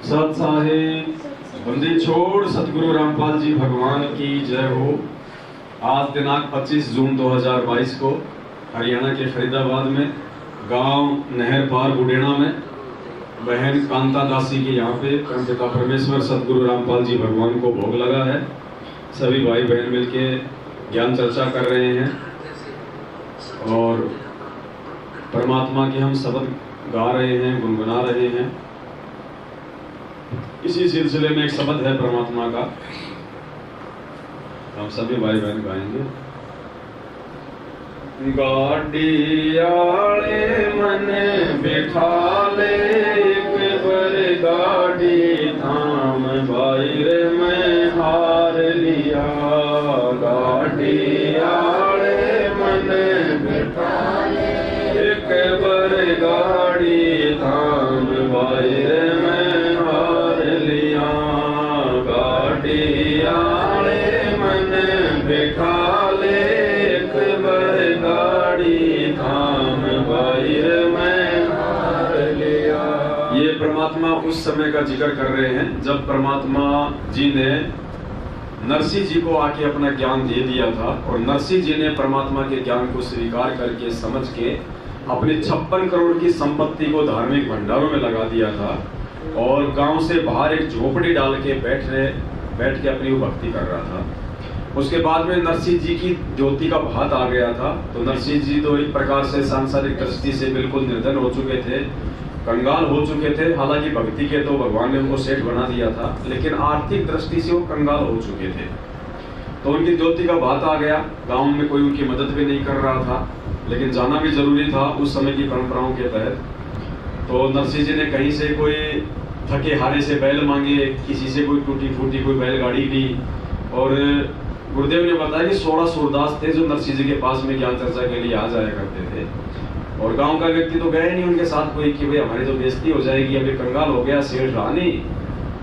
सत साहिब बंदी छोड़ सतगुरु रामपाल जी भगवान की जय हो। आज दिनांक 25 जून 2022 को हरियाणा के फरीदाबाद में गांव नहर पार बुडेना में बहन कांता दासी के यहाँ पे परमपिता परमेश्वर सतगुरु रामपाल जी भगवान को भोग लगा है। सभी भाई बहन मिलके ज्ञान चर्चा कर रहे हैं और परमात्मा के हम शब्द गा रहे हैं, गुनगुना रहे हैं। इसी सिलसिले में एक शब्द है परमात्मा का, हम सभी भाई बहन गाएंगे। गाड़ी आले मन बिठा ले, एक बार गाड़ी थाम बाहर में हार लिया। गाड़ी आले मन बिठा ले, एक बार गाड़ी थाम बाहर में हार लिया। गाड़ी आले मन बिठा ले, एक बार गाड़ी थाम बाहर में हार लिया। ये परमात्मा उस समय का जिक्र कर रहे हैं जब परमात्मा जी ने नरसिंह जी को आके अपना ज्ञान दे दिया था और नरसिंह जी ने परमात्मा के ज्ञान को स्वीकार करके समझ के अपनी 56 करोड़ की संपत्ति को धार्मिक भंडारों में लगा दिया था और गांव से बाहर एक झोपड़ी डाल के बैठ के अपनी भक्ति कर रहा था। उसके बाद में नरसिंह जी की ज्योति का भात आ गया था तो नरसिंह जी तो एक प्रकार से सांसारिक दृष्टि से बिल्कुल निर्धन हो चुके थे, कंगाल हो चुके थे। हालांकि भक्ति के तो भगवान ने उनको सेठ बना दिया था, लेकिन आर्थिक दृष्टि से वो कंगाल हो चुके थे। तो उनकी ज्योति का बात आ गया, गांव में कोई उनकी मदद भी नहीं कर रहा था, लेकिन जाना भी जरूरी था उस समय की परंपराओं के तहत। तो नरसिंह जी ने कहीं से कोई थके हारे से बैल मांगे, किसी से कोई टूटी फूटी कोई बैलगाड़ी ली और गुरुदेव ने बताया कि 16 सूरदास थे जो नरसिंह जी के पास में ज्ञान चर्चा के लिए आ जाया करते थे और गांव का व्यक्ति तो गए नहीं उनके साथ कोई कि भाई हमारी तो बेइज्जती हो जाएगी, अभी कंगाल हो गया, सेठ रहा नहीं,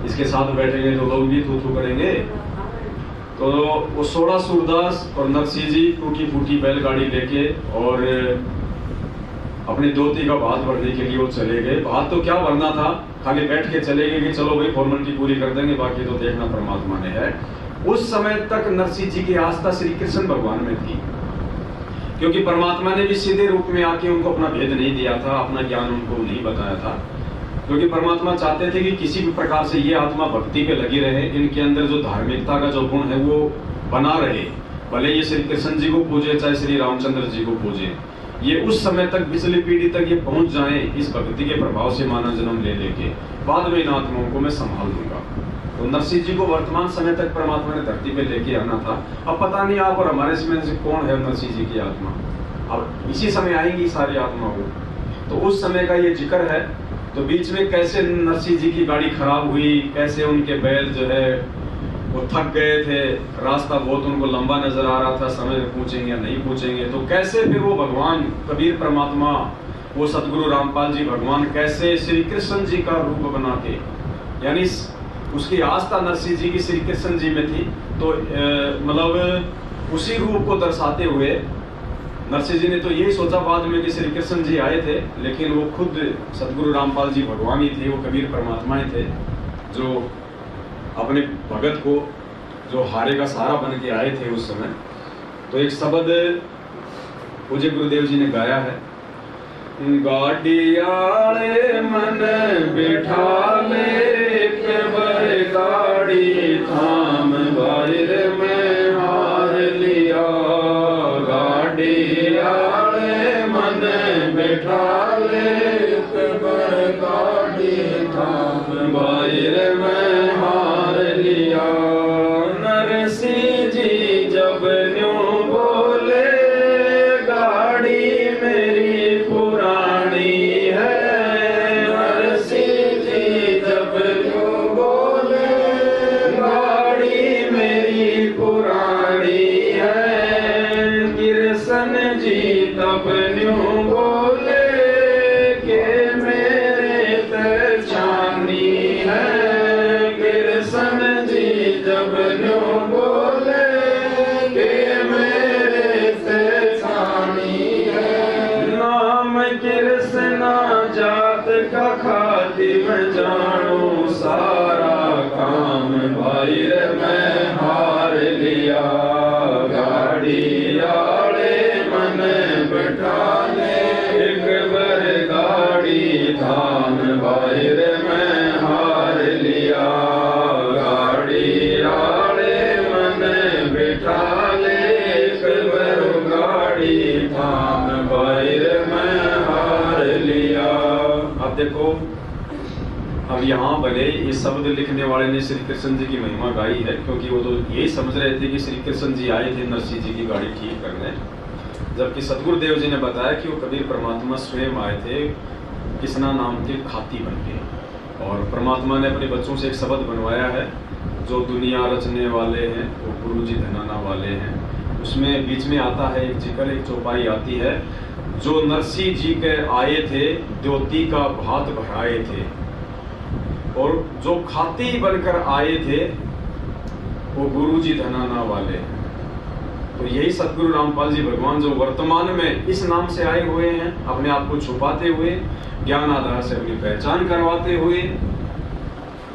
इसके साथ बैठेंगे तो लोग भी थू थू करेंगे। तो वो 16 सूरदास और नरसिंह जी टूटी फूटी बैलगाड़ी लेके और अपनी ज्योति का भात भरने के लिए वो चले गए। भात तो क्या भरना था, खाली बैठ के चले गए कि चलो भाई फॉर्मेलिटी पूरी कर देंगे, बाकी तो देखना परमात्मा ने है। उस समय तक नरसिंह जी की आस्था श्री कृष्ण भगवान में थी, क्योंकि परमात्मा ने भी सीधे रूप में आके उनको अपना भेद नहीं दिया था, अपना ज्ञान उनको नहीं बताया था। क्योंकि परमात्मा चाहते थे कि किसी भी प्रकार से ये आत्मा भक्ति पे लगी रहे, इनके अंदर जो धार्मिकता का जो गुण है वो बना रहे, भले ये श्री कृष्ण जी को पूजे चाहे श्री रामचंद्र जी को पूजे, ये उस समय तक पिछली पीढ़ी तक ये पहुंच जाए इस भक्ति के प्रभाव से मानव जन्म ले लेके, बाद में इन आत्माओं को मैं संभाल दूंगा। तो नरसिंह जी को वर्तमान समय तक परमात्मा ने धरती पे लेके आना था। अब पता नहीं आप और हमारे समय से कौन है नरसिंह जी की आत्मा, अब इसी समय आएंगी सारी आत्मा को। तो उस समय का ये जिक्र है। तो बीच में कैसे नरसिंह जी की गाड़ी खराब हुई, कैसे उनके बैल जो है वो थक गए थे, रास्ता बहुत उनको लंबा नजर आ रहा था, समय में पूछेंगे या नहीं पूछेंगे, तो कैसे फिर वो भगवान कबीर परमात्मा वो सतगुरु रामपाल जी भगवान कैसे श्री कृष्ण जी का रूप बना के, यानी उसकी आस्था नरसिंह जी की श्री कृष्ण जी में थी, तो मतलब उसी रूप को दर्शाते हुए नरसिंह जी ने तो यही सोचा बाद में कि श्री कृष्ण जी आए थे, लेकिन वो खुद सतगुरु रामपाल जी भगवान ही थे, वो कबीर परमात्मा ही थे जो अपने भगत को जो हारे का सहारा बन के आए थे उस समय। तो एक शब्द पूज्य गुरुदेव जी ने गाया है, गाड़ी आले मन बिठा ले, एक बार गाड़ी थाम बाहर में हार लिया। गाड़ी आले मन बिठा ले, एक बार गाड़ी थाम बाहर में हार लिया। नरसिंह जी जब न्यों बोले, गाड़ी मेरी पुरानी है। नरसिंह जी जब न्यों बोले, गाड़ी मेरी पुरानी है। कृष्ण जी तब न्यों बोले के मेरे तछानी है। भाई रे मैं हार लिया। गाड़ी आले मन बिठा ले एक बार गाड़ी थाम भाई रे मैं हार लिया। गाड़ी आले मन बिठा ले एक बार गाड़ी थाम भाई रे मैं हार लिया। अब देखो, अब यहाँ भले इस शब्द लिखने वाले ने श्री कृष्ण जी की महिमा गाई है, क्योंकि वो तो यही समझ रहे थे कि श्री कृष्ण जी आए थे नरसिंह जी की गाड़ी ठीक करने, जबकि सतगुरुदेव जी ने बताया कि वो कबीर परमात्मा स्वयं आए थे, किसना नाम थे, खाती बन के। और परमात्मा ने अपने बच्चों से एक शब्द बनवाया है, जो दुनिया रचने वाले हैं वो गुरु जी धनाना वाले हैं। उसमें बीच में आता है एक जिक्र, एक चौपाई आती है, जो नरसिंह जी के आए थे द्योती का भात भराए थे, और जो खाती बनकर आए थे वो गुरु जी धनाना वाले हैं। तो यही सतगुरु रामपाल जी भगवान जो वर्तमान में इस नाम से आए हुए हैं, अपने आप को छुपाते हुए, ज्ञान आधार से अपनी पहचान करवाते हुए,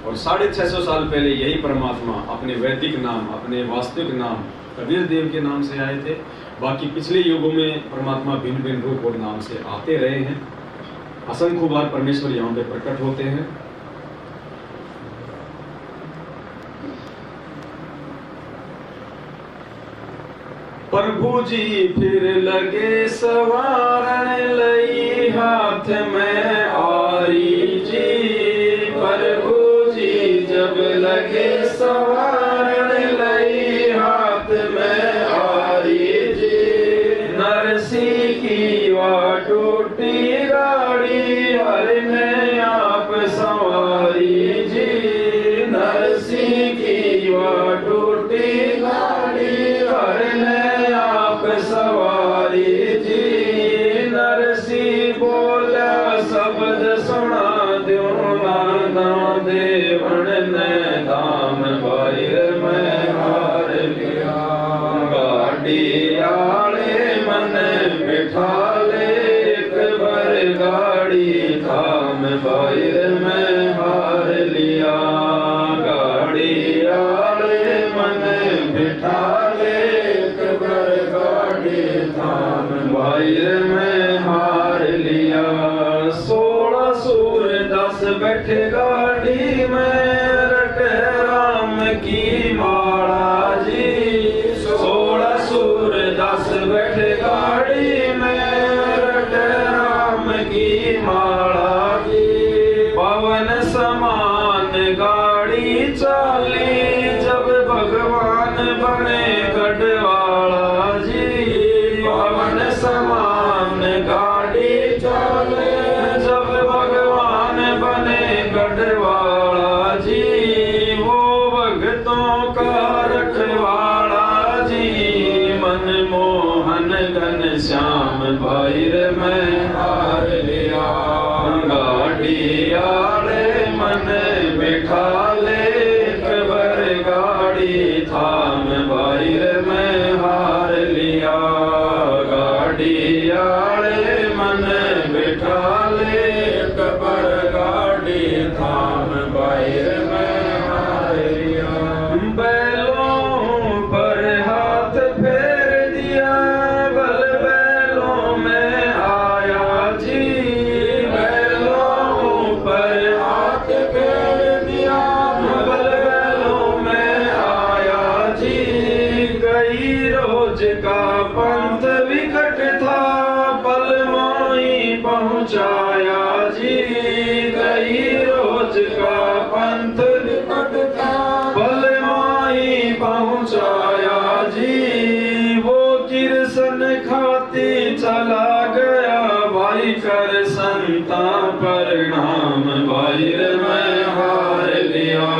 और 650 साल पहले यही परमात्मा अपने वैदिक नाम, अपने वास्तविक नाम कबीर देव के नाम से आए थे। बाकी पिछले युगों में परमात्मा भिन्न भिन्न रूप और नाम से आते रहे हैं। असंख्य बार परमेश्वर यहाँ पे प्रकट होते हैं। प्रभु जी फिर लगे सवारण लई हाथ में आरी जी। प्रभु जी जब लगे सवारण लई हाथ में आरी जी। नरसिंह की वा टूटी गाड़ी हर ने आप सवारी जी। नरसिंह की वा टूटी गाड़ी हर ने सवारी जी। नरसिंह बोला शब्द सुना द्यो नाना देवन ने दाम भाई मैं हार लिया। गाड़ी आले मन बिठा ले एक बार गाड़ी थाम भाई मैं हार लिया। गाड़ी आले मन बिठा भाई मैं हार लिया। 16 सूर 10 बैठे गाड़ी में रट राम की माला जी। 16 सूर 10 बैठे गाड़ी में रट राम की माला जी। पवन समान गाड़ी चाली जब भगवान बने गढ़वाला जी। पवन समान गाड़ी चले जब भगवान बने गढ़वाला जी। वो भक्तों का रखवाला जी। मनमोहन घन श्याम भाई रे मैं हार लिया। गाड़ी आले मन बिठा ले एक बार गाड़ी थाम भाई रे मैं हार लिया। गाड़ी आले मन बिठा ले एक बार गाड़ी थाम भाई रे मैं हार लिया। बैलों पर हाथ फेर दिया बल बैलों में आया जी। बैलों पर हाथ फेर दिया बल बैलों में आया जी। कई रोज का पंथ विकट था पल माई पहुँचाया जी। कई रोज का पंथ विकट था पल माई पहुँचाया जी। वो कृष्ण खाती चला गया भाई कर संता परिणाम भाई रे मैं हार लिया।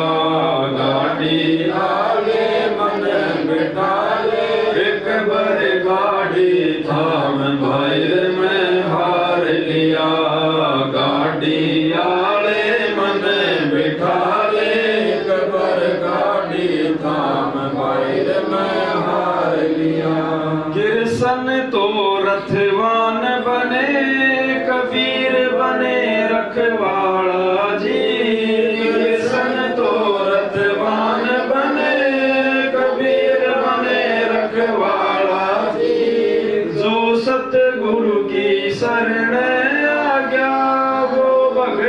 गाड़ी आगे मन बिठा ले एक बार गाड़ी थाम भाई रे मैं हार लिया। गाड़ी आले मन बिठा ले एक बार गाड़ी थाम भाई रे मैं हार लिया। कृष्ण तो रथवान बने कबीर बने रखवाला जी।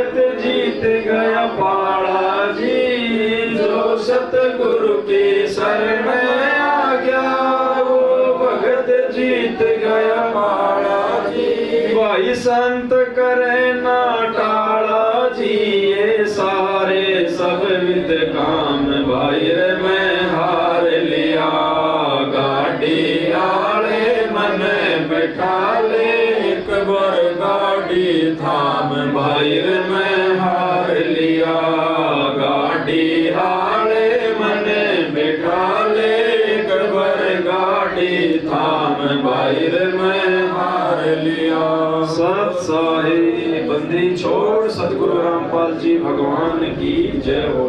भगत जीत गया पाड़ा जी, जो सतगुरु की शरण आ गया वो भगत जीत गया पाड़ा जी। भाई संत करे ना टाड़ा जी, ये सारे सब विद काम भाई रे मैं हार लिया। गाड़ी आले मन बैठा ले, एक बार गाड़ी थाम भाई रे मैं हार लिया। गाड़ी आले मन बैठा ले, एक बार गाड़ी थाम भाई रे मैं हार लिया। सत साहे बंदी छोड़ सतगुरु रामपाल जी भगवान की जय हो।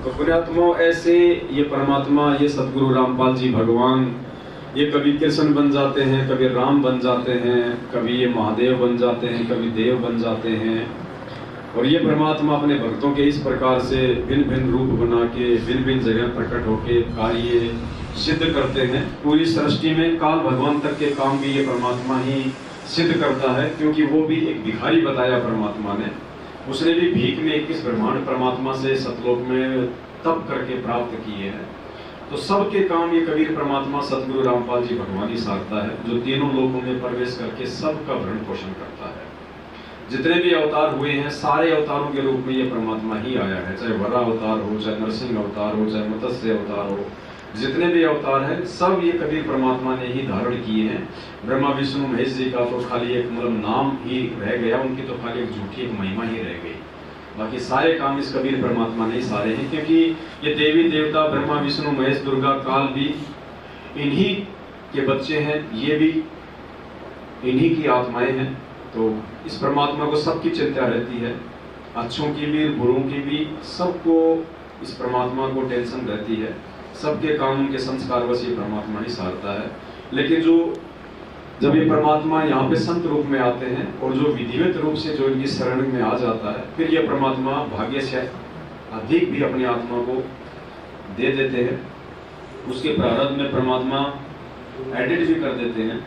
तो पुण्यात्माओं, ऐसे ये परमात्मा, ये सतगुरु रामपाल जी भगवान, ये कभी कृष्ण बन जाते हैं, कभी राम बन जाते हैं, कभी ये महादेव बन जाते हैं, कभी देव बन जाते हैं। और ये परमात्मा अपने भक्तों के इस प्रकार से भिन्न भिन्न रूप बना के भिन्न भिन्न जगह प्रकट होके कार्य सिद्ध करते हैं। पूरी सृष्टि में काल भगवान तक के काम भी ये परमात्मा ही सिद्ध करता है, क्योंकि वो भी एक भिखारी बताया परमात्मा ने। उसने भी भीख में 21 ब्रह्मांड परमात्मा से सतलोक में तप करके प्राप्त किए हैं। तो सबके काम ये कबीर परमात्मा सतगुरु रामपाल जी भगवान ही सारता है, जो तीनों लोकों में प्रवेश करके सबका भरण पोषण करता है। जितने भी अवतार हुए हैं, सारे अवतारों के रूप में ये परमात्मा ही आया है, चाहे वरा अवतार हो, चाहे नरसिंह अवतार हो, चाहे मत्स्य अवतार हो। जितने भी अवतार हैं सब ये कबीर परमात्मा ने ही धारण किए हैं। ब्रह्मा विष्णु महेश जी का तो खाली एक मतलब नाम ही रह गया, उनकी तो खाली एक झूठी एक महिमा ही रह गई। बाकी सारे काम इस कबीर परमात्मा ने ही सारे हैं, क्योंकि ये देवी देवता ब्रह्मा विष्णु महेश दुर्गा काल भी इन्हीं के बच्चे हैं, ये भी इन्हीं की आत्माएं हैं। तो इस परमात्मा को सबकी चिंता रहती है, अच्छों की भी बुरों की भी, सबको इस परमात्मा को टेंशन रहती है। सबके कानून के संस्कार बस ये परमात्मा ही सारता है। लेकिन जब ये परमात्मा यहाँ पे संत रूप में आते हैं और जो विधिवत रूप से जो इनकी शरण में आ जाता है, फिर ये परमात्मा भाग्य से अधिक भी अपनी आत्मा को दे देते हैं। उसके प्रारब्ध में परमात्मा एडिट भी कर देते हैं।